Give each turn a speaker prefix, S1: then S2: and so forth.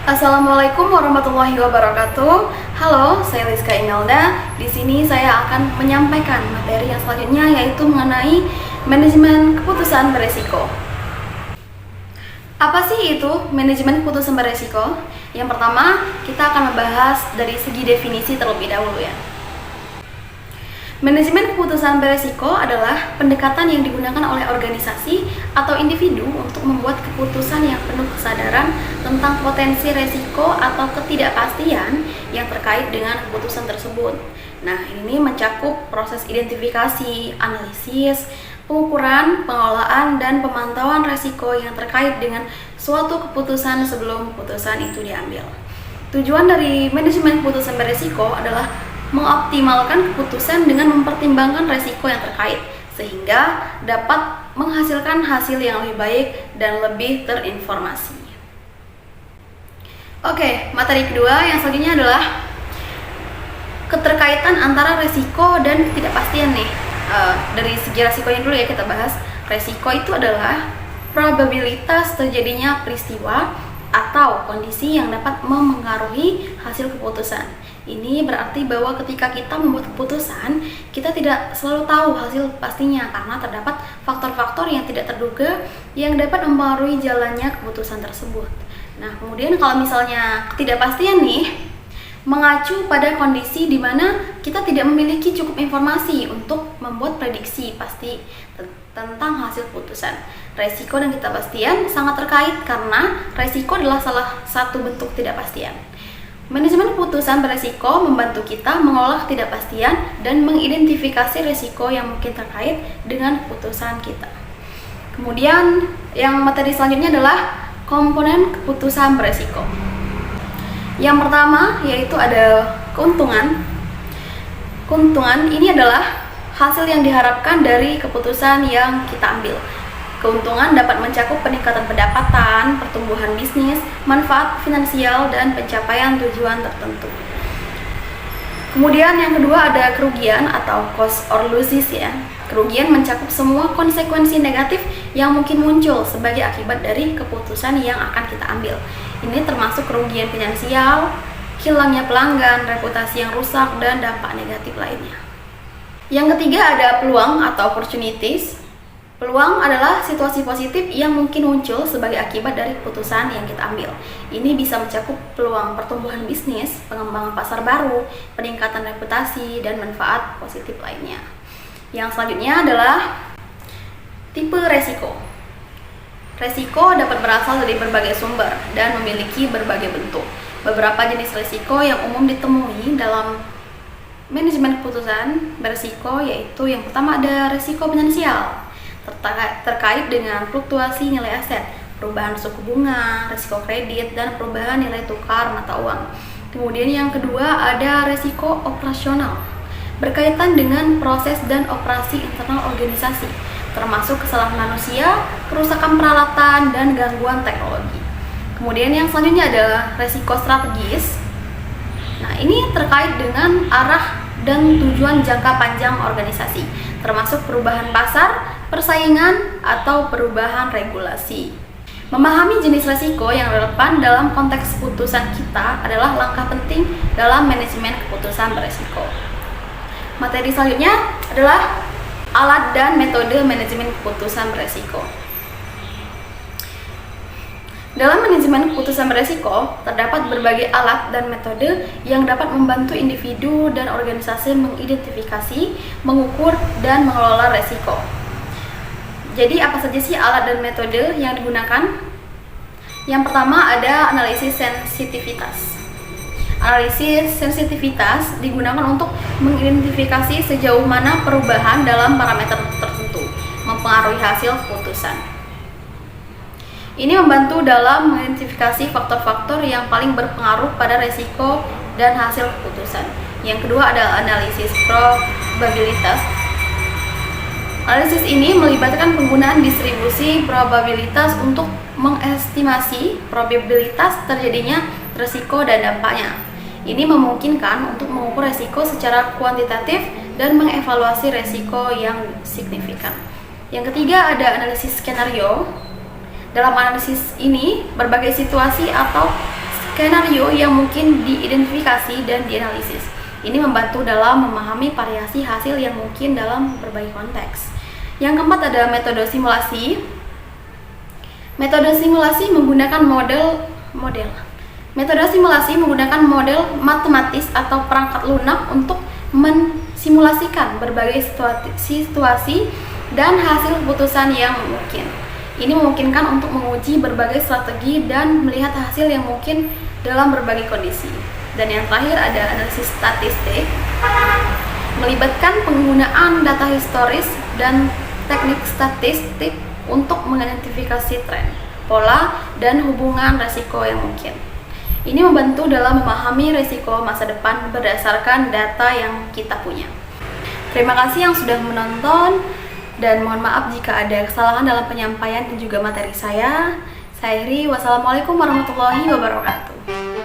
S1: Assalamualaikum warahmatullahi wabarakatuh. Halo, saya Rizka Imelda. Di sini saya akan menyampaikan materi yang selanjutnya, yaitu mengenai manajemen keputusan beresiko. Apa sih itu manajemen keputusan beresiko? Yang pertama, kita akan membahas dari segi definisi terlebih dahulu ya. Manajemen keputusan beresiko adalah pendekatan yang digunakan oleh organisasi atau individu untuk membuat keputusan yang penuh kesadaran tentang potensi resiko atau ketidakpastian yang terkait dengan keputusan tersebut. Nah, ini mencakup proses identifikasi, analisis, pengukuran, pengelolaan, dan pemantauan resiko yang terkait dengan suatu keputusan sebelum keputusan itu diambil. Tujuan dari manajemen keputusan beresiko adalah mengoptimalkan keputusan dengan mempertimbangkan resiko yang terkait, sehingga dapat menghasilkan hasil yang lebih baik dan lebih terinformasi. Oke, materi kedua yang selanjutnya adalah keterkaitan antara resiko dan ketidakpastian nih. Dari segi resikonya dulu ya kita bahas. Resiko itu adalah probabilitas terjadinya peristiwa atau kondisi yang dapat memengaruhi hasil keputusan. Ini berarti bahwa ketika kita membuat keputusan, kita tidak selalu tahu hasil pastinya karena terdapat faktor-faktor yang tidak terduga yang dapat mempengaruhi jalannya keputusan tersebut. Nah, kemudian kalau misalnya ketidakpastian nih, mengacu pada kondisi di mana kita tidak memiliki cukup informasi untuk membuat prediksi pasti tentang hasil keputusan. Resiko dan ketidakpastian sangat terkait karena resiko adalah salah satu bentuk ketidakpastian. Manajemen keputusan beresiko membantu kita mengolah ketidakpastian dan mengidentifikasi resiko yang mungkin terkait dengan keputusan kita. Kemudian yang materi selanjutnya adalah komponen keputusan beresiko. Yang pertama yaitu ada keuntungan. Keuntungan ini adalah hasil yang diharapkan dari keputusan yang kita ambil. Keuntungan dapat mencakup peningkatan pendapatan, pertumbuhan bisnis, manfaat finansial, dan pencapaian tujuan tertentu. Kemudian yang kedua ada kerugian atau cost or losses ya. Kerugian mencakup semua konsekuensi negatif yang mungkin muncul sebagai akibat dari keputusan yang akan kita ambil. Ini termasuk kerugian finansial, hilangnya pelanggan, reputasi yang rusak, dan dampak negatif lainnya. Yang ketiga ada peluang atau opportunities. Peluang adalah situasi positif yang mungkin muncul sebagai akibat dari keputusan yang kita ambil. Ini bisa mencakup peluang pertumbuhan bisnis, pengembangan pasar baru, peningkatan reputasi, dan manfaat positif lainnya. Yang selanjutnya adalah tipe resiko. Resiko dapat berasal dari berbagai sumber dan memiliki berbagai bentuk. Beberapa jenis resiko yang umum ditemui dalam manajemen keputusan beresiko yaitu yang pertama ada resiko finansial. Terkait dengan fluktuasi nilai aset, perubahan suku bunga, risiko kredit, dan perubahan nilai tukar mata uang. Kemudian yang kedua ada risiko operasional, berkaitan dengan proses dan operasi internal organisasi, termasuk kesalahan manusia, kerusakan peralatan, dan gangguan teknologi. Kemudian yang selanjutnya adalah risiko strategis. Nah, ini terkait dengan arah dan tujuan jangka panjang organisasi, termasuk perubahan pasar, persaingan, atau perubahan regulasi. Memahami jenis resiko yang relevan dalam konteks keputusan kita adalah langkah penting dalam manajemen keputusan beresiko. Materi selanjutnya adalah alat dan metode manajemen keputusan beresiko. Dalam manajemen keputusan beresiko, terdapat berbagai alat dan metode yang dapat membantu individu dan organisasi mengidentifikasi, mengukur, dan mengelola resiko. Jadi apa saja sih alat dan metode yang digunakan? Yang pertama ada analisis sensitivitas. Analisis sensitivitas digunakan untuk mengidentifikasi sejauh mana perubahan dalam parameter tertentu mempengaruhi hasil keputusan. Ini membantu dalam mengidentifikasi faktor-faktor yang paling berpengaruh pada resiko dan hasil keputusan. Yang kedua adalah analisis probabilitas. Analisis ini melibatkan penggunaan distribusi probabilitas untuk mengestimasi probabilitas terjadinya resiko dan dampaknya. Ini memungkinkan untuk mengukur resiko secara kuantitatif dan mengevaluasi resiko yang signifikan. Yang ketiga ada analisis skenario. Dalam analisis ini, berbagai situasi atau skenario yang mungkin diidentifikasi dan dianalisis. Ini membantu dalam memahami variasi hasil yang mungkin dalam berbagai konteks. Yang keempat adalah metode simulasi. Metode simulasi menggunakan Metode simulasi menggunakan model matematis atau perangkat lunak untuk mensimulasikan berbagai situasi dan hasil keputusan yang mungkin. Ini memungkinkan untuk menguji berbagai strategi dan melihat hasil yang mungkin dalam berbagai kondisi. Dan yang terakhir ada analisis statistik, melibatkan penggunaan data historis dan teknik statistik untuk mengidentifikasi tren, pola, dan hubungan resiko yang mungkin. Ini membantu dalam memahami risiko masa depan berdasarkan data yang kita punya. Terima kasih yang sudah menonton, dan mohon maaf jika ada kesalahan dalam penyampaian dan juga materi saya. Saya Iri, wassalamualaikum warahmatullahi wabarakatuh.